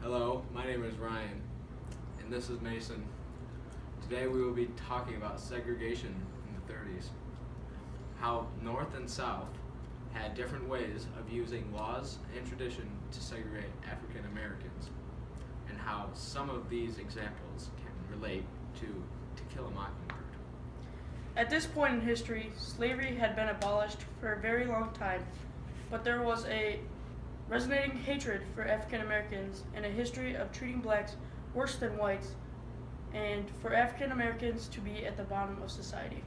Hello, my name is Ryan, and this is Mason. Today we will be talking about segregation in the 30s, how North and South had different ways of using laws and tradition to segregate African Americans, and how some of these examples can relate to Kill a Mockingbird. At this point in history, slavery had been abolished for a very long time, but there was a resonating hatred for African Americans and a history of treating blacks worse than whites, and for African Americans to be at the bottom of society.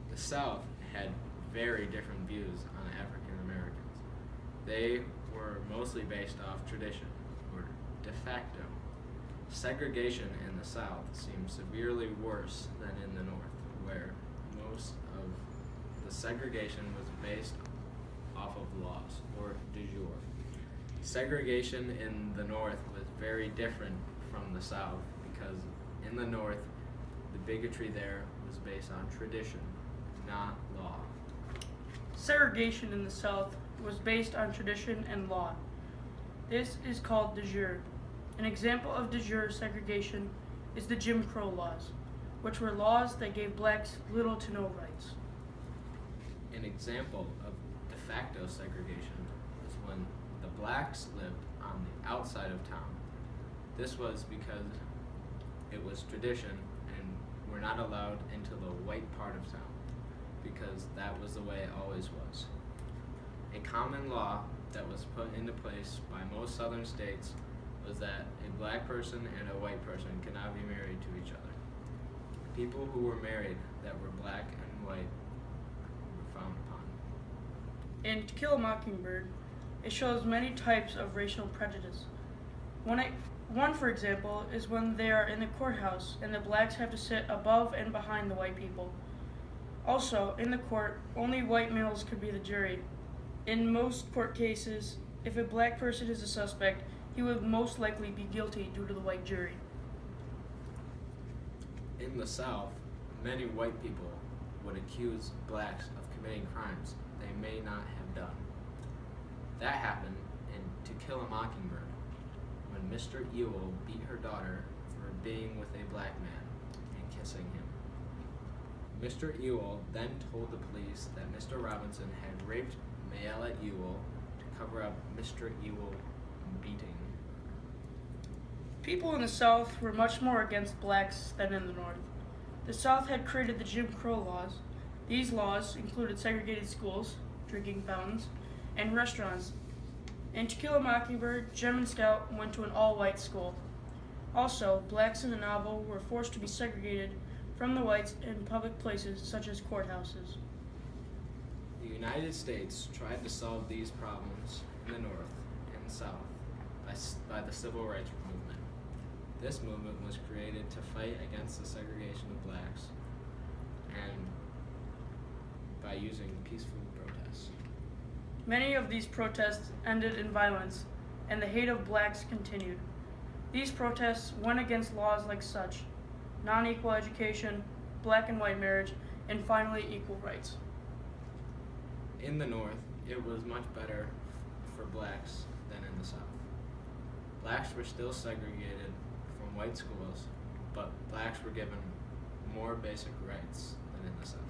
The South had very different views on African Americans. They were mostly based off tradition, or de facto. Segregation in the South seemed severely worse than in the North, where most of the segregation was based off of laws, or de jure. Segregation in the North was very different from the South because in the North, the bigotry there was based on tradition, not law. Segregation in the South was based on tradition and law. This is called de jure. An example of de jure segregation is the Jim Crow laws, which were laws that gave blacks little to no rights. An example of de facto segregation was when the blacks lived on the outside of town. This was because it was tradition and were not allowed into the white part of town, because that was the way it always was. A common law that was put into place by most southern states was that a black person and a white person cannot be married to each other. People who were married that were black and white were frowned upon. In To Kill a Mockingbird, it shows many types of racial prejudice. One, for example, is when they are in the courthouse and the blacks have to sit above and behind the white people. Also, in the court, only white males could be the jury. In most court cases, if a black person is a suspect, he would most likely be guilty due to the white jury. In the South, many white people would accuse blacks of committing crimes they may not have done. That happened in To Kill a Mockingbird, when Mr. Ewell beat her daughter for being with a black man and kissing him. Mr. Ewell then told the police that Mr. Robinson had raped Mayella Ewell to cover up Mr. Ewell beating. People in the South were much more against blacks than in the North. The South had created the Jim Crow laws. These laws included segregated schools, drinking fountains, and restaurants. In To Kill a Mockingbird, Jem and Scout went to an all-white school. Also, blacks in the novel were forced to be segregated from the whites in public places such as courthouses. The United States tried to solve these problems in the North and South by the Civil Rights Movement. This movement was created to fight against the segregation of blacks and by using peaceful protests. Many of these protests ended in violence, and the hate of blacks continued. These protests went against laws like such: non-equal education, black and white marriage, and finally equal rights. In the North, it was much better for blacks than in the South. Blacks were still segregated from white schools, but blacks were given more basic rights than in the South.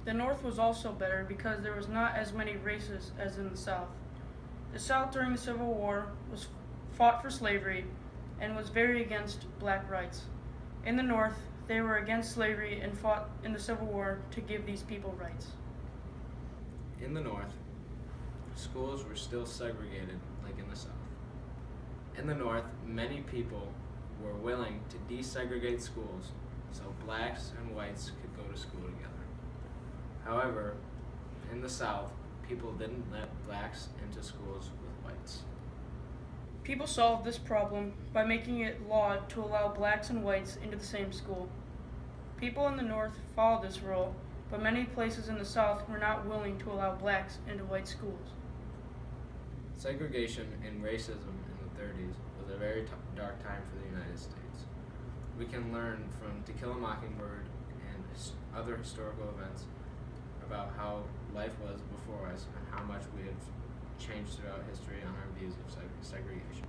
The North was also better because there was not as many races as in the South. The South during the Civil War was fought for slavery and was very against black rights. In the North, they were against slavery and fought in the Civil War to give these people rights. In the North, schools were still segregated like in the South. In the North, many people were willing to desegregate schools so blacks and whites could go to school together. However, in the South, people didn't let blacks into schools with whites. People solved this problem by making it law to allow blacks and whites into the same school. People in the North followed this rule, but many places in the South were not willing to allow blacks into white schools. Segregation and racism in the 30s was a very dark time for the United States. We can learn from To Kill a Mockingbird and other historical events about how life was before us and how much we have changed throughout history on our views values of segregation.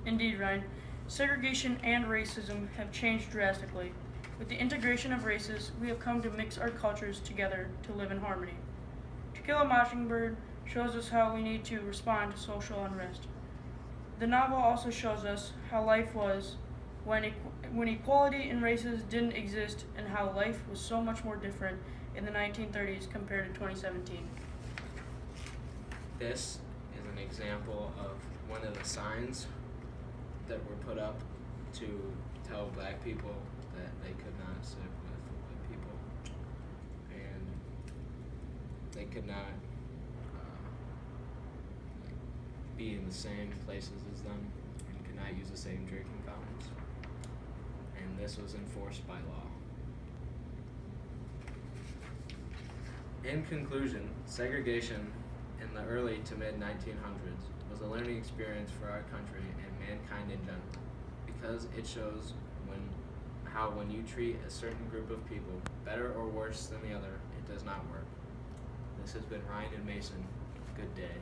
Indeed, Ryan. Segregation and racism have changed drastically. With the integration of races, we have come to mix our cultures together to live in harmony. To Kill a Mockingbird shows us how we need to respond to social unrest. The novel also shows us how life was when equality in races didn't exist and how life was so much more different in the 1930s compared to 2017. This is an example of one of the signs that were put up to tell black people that they could not sit with white people, and they could not be in the same places as them, and could not use the same drinking fountains. And this was enforced by law. In conclusion, segregation in the early to mid 1900s was a learning experience for our country and mankind in general, because it shows how when you treat a certain group of people better or worse than the other, it does not work. This has been Ryan and Mason. Good day.